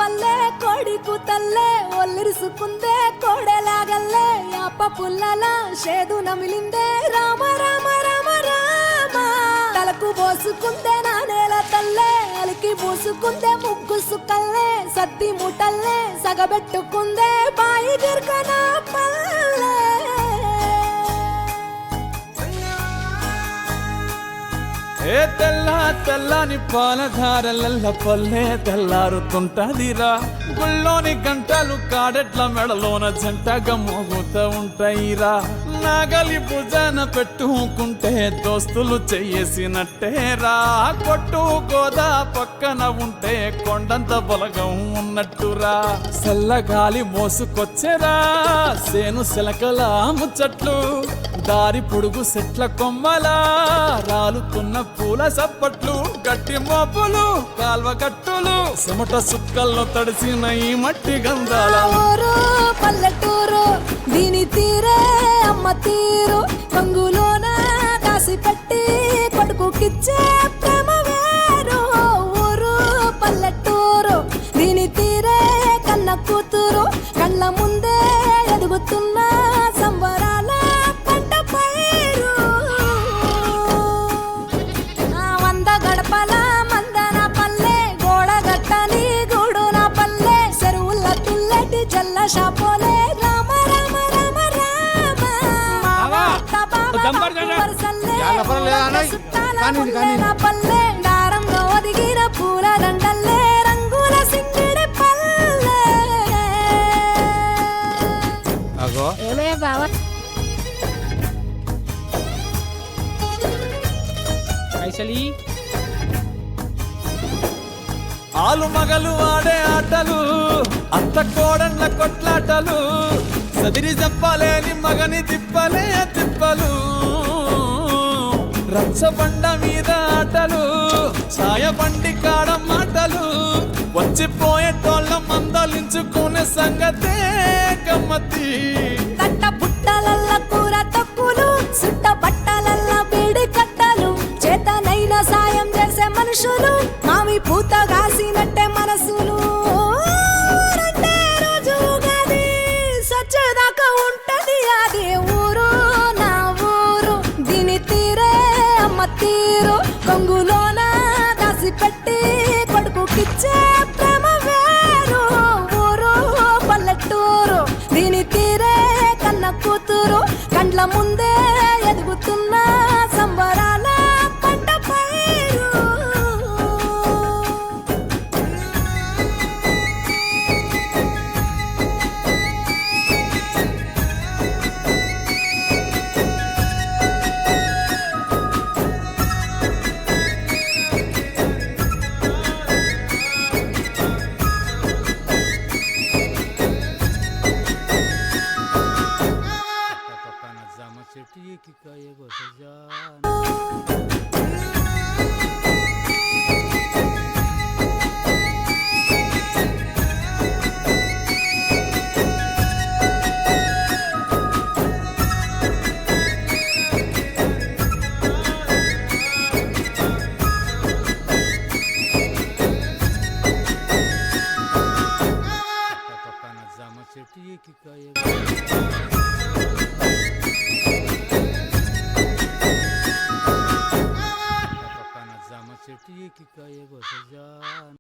పల్లె కోడి కూతల్లే ఒల్లిరుసుకుందే కోడెలాగల్లే యాప పుల్లల షేదు నమిలిందే రామ రామ రామ రామ తలకు పోసుకుందే నా నేల తల్లే అలికి పూసుకుందే ముగ్గు సుక్కల్లే సద్ది ముటల్లే సగబెట్టుకుందే బాయి గిర్కన పల్లె ఏ తెల్ల తెల్లని పాలధారలల్ల పల్లె తెల్లారుతుంటదిరా గుళ్ళోని గంటలు కాడెట్ల మెడలోన జంటగా మోగుతూ ఉంటాయిరా నాగలి భుజాన పెట్టుకుంటే దోస్తులు చెయ్యేసినట్టేరా కొట్టు గోదా పక్కన ఉంటే కొండంత బలగం ఉన్నట్టురా చల్లగాలి మోసుకొచ్చెరా సేను శిలకల ముచ్చట్లు దారి పొడుగు చెట్ల కొమ్మలా రాలుతున్న పూల సప్పట్లు గట్టి మోపులు కాల్వ కట్టులు చెమట సుక్కల్లో తడిసిన ఈ మట్టి గంధాల ఊరు పల్లెటూరు దీని తీరే అమ్మ తీరు కంగులోన దాసి పెట్టి కొడుకుకిచ్చే ప్రేమ వేరు ఊరు పల్లెటూరు దీని తీరే కన్న కూతురు కళ్ళ ముందే ఎదుగుతున్న సంబరాల పంట పైరు వంద గడపల మందన పల్లె గోడగట్టని గూడు నా పల్లె చెరువుల తుల్లటి జల్ల షాపోలే రామ రామ రామ రామ పల్లె దారంలో ఒదిగిన పూల దండల్లే రంగుల సింగిడి పల్లె ఏమే బావా పైసలి ఆలు మగలు ఆడే ఆటలు అత్త కోడళ్ళ కొట్లాటలు సదిరి చెప్పలేని మగని తిప్పలే తిప్పలు రచ్చబండ మీద ఆటలు ఛాయబండి కాడ మాటలు వచ్చిపోయేటోళ్ళ మందలించుకునే సంగతే గమ్మతి కట్ట బుట్టలల్ల కూర తక్కులు సుట్ట బట్టలల్ల బీడి కట్టలు చేతనైన సాయం చేసే మనుషులు మామి పూత కాసినట్టే మనసులు రెండే రోజు ఉగాది సచ్చేదాకా ఉంటది అది ఊరు నా ఊరు దీని తీరే అమ్మ తీరు కొంగులోన దాసి పెట్టి కొడుకుకిచ్చే ప్రేమ వేరు ఊరు పల్లెటూరు దీని తీరే కన్న కూతురు కండ్ల ముందే ఎదుగుతున్న సంబరాల పంట పైరు చెట్టు